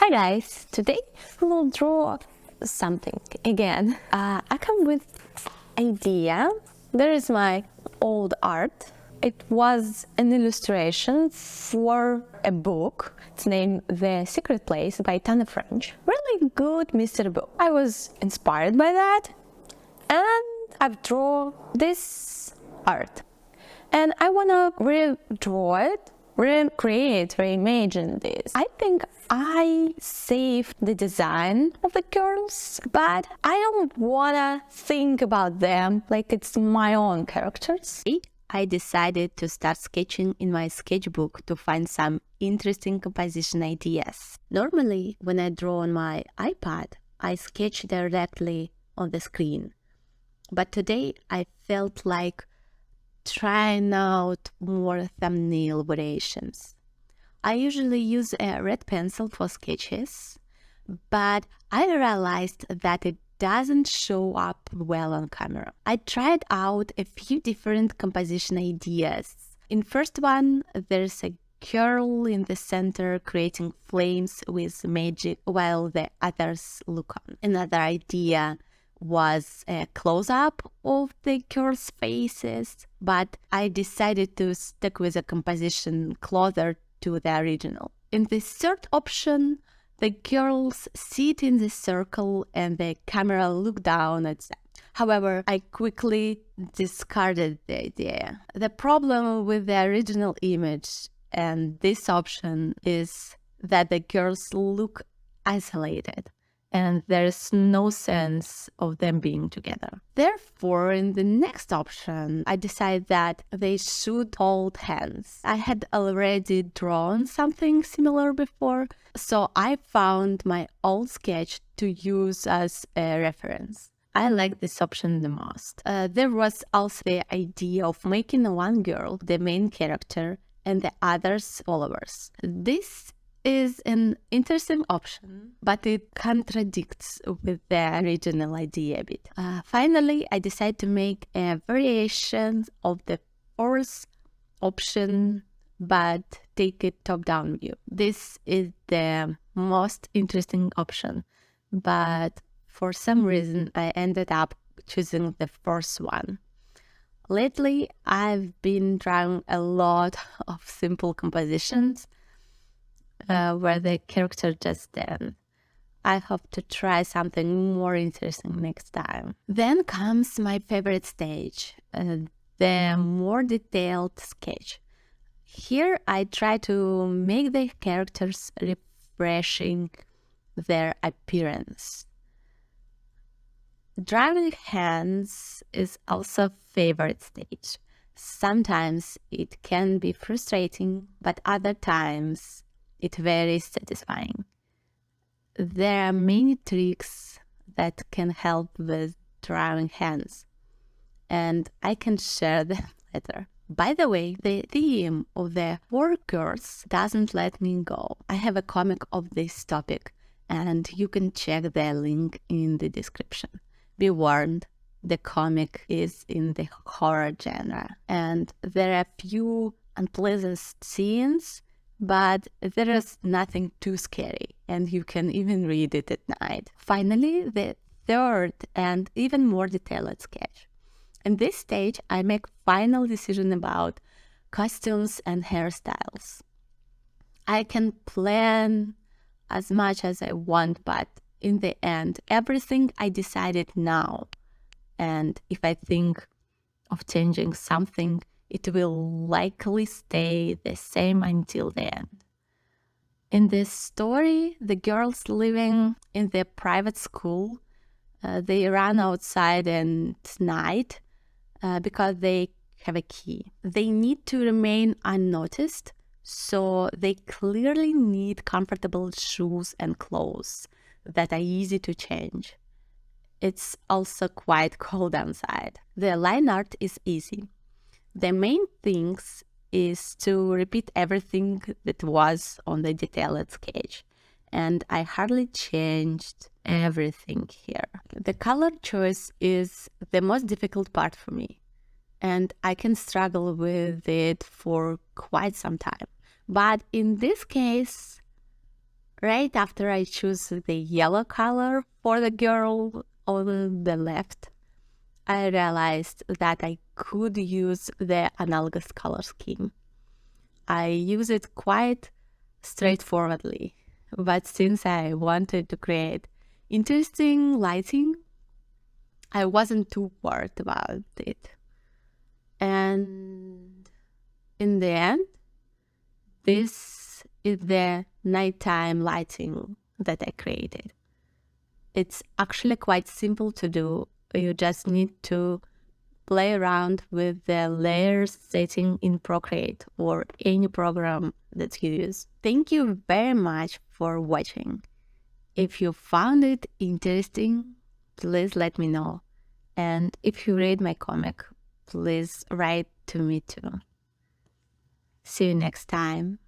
Hi guys, today we will draw something again. I come with idea. There is my old art. It was an illustration for a book. It's named The Secret Place by Tory Sh. Really good mystery book. I was inspired by that and I've drawn this art. And I wanna redraw it, recreate, reimagine this. I think I saved the design of the girls, but I don't wanna think about them like it's my own characters. I decided to start sketching in my sketchbook to find some interesting composition ideas. Normally, when I draw on my iPad, I sketch directly on the screen. But today, I felt like trying out more thumbnail variations. I usually use a red pencil for sketches, but I realized that it doesn't show up well on camera. I tried out a few different composition ideas. In first one, there's a girl in the center creating flames with magic while the others look on. Another idea was a close-up of the girls' faces, but I decided to stick with a composition closer to the original. In the third option, the girls sit in the circle and the camera look down at them. However, I quickly discarded the idea. The problem with the original image and this option is that the girls look isolated and there's no sense of them being together. Therefore, in the next option, I decided that they should hold hands. I had already drawn something similar before, so I found my old sketch to use as a reference. I like this option the most. There was also the idea of making one girl the main character and the others followers. This is an interesting option, but it contradicts with the original idea a bit. Finally, I decided to make a variation of the fourth option, but take it top-down view. This is the most interesting option, but for some reason, I ended up choosing the first one. Lately, I've been drawing a lot of simple compositions where the character just stand. I hope to try something more interesting next time. Then comes my favorite stage, the more detailed sketch. Here I try to make the characters refreshing their appearance. Drawing hands is also a favorite stage. Sometimes it can be frustrating, but other times it's very satisfying. There are many tricks that can help with drawing hands, and I can share them later. By the way, the theme of the four girls doesn't let me go. I have a comic of this topic, and you can check the link in the description. Be warned, the comic is in the horror genre, and there are a few unpleasant scenes, but there is nothing too scary, and you can even read it at night. Finally, the third and even more detailed sketch. In this stage, I make final decision about costumes and hairstyles. I can plan as much as I want, but in the end, everything I decided now. And if I think of changing something, it will likely stay the same until the end. In this story, the girls living in their private school, they run outside at night because they have a key. They need to remain unnoticed, so they clearly need comfortable shoes and clothes that are easy to change. It's also quite cold outside. The line art is easy. The main things is to repeat everything that was on the detailed sketch, and I hardly changed everything here. The color choice is the most difficult part for me, and I can struggle with it for quite some time. But in this case, Right after I choose the yellow color for the girl on the left, I realized that I could use the analogous color scheme. I use it quite straightforwardly, but since I wanted to create interesting lighting, I wasn't too worried about it. And in the end, this is the nighttime lighting that I created. It's actually quite simple to do. You just need to play around with the layers setting in Procreate or any program that you use. Thank you very much for watching. If you found it interesting, please let me know. And if you read my comic, please write to me too. See you next time.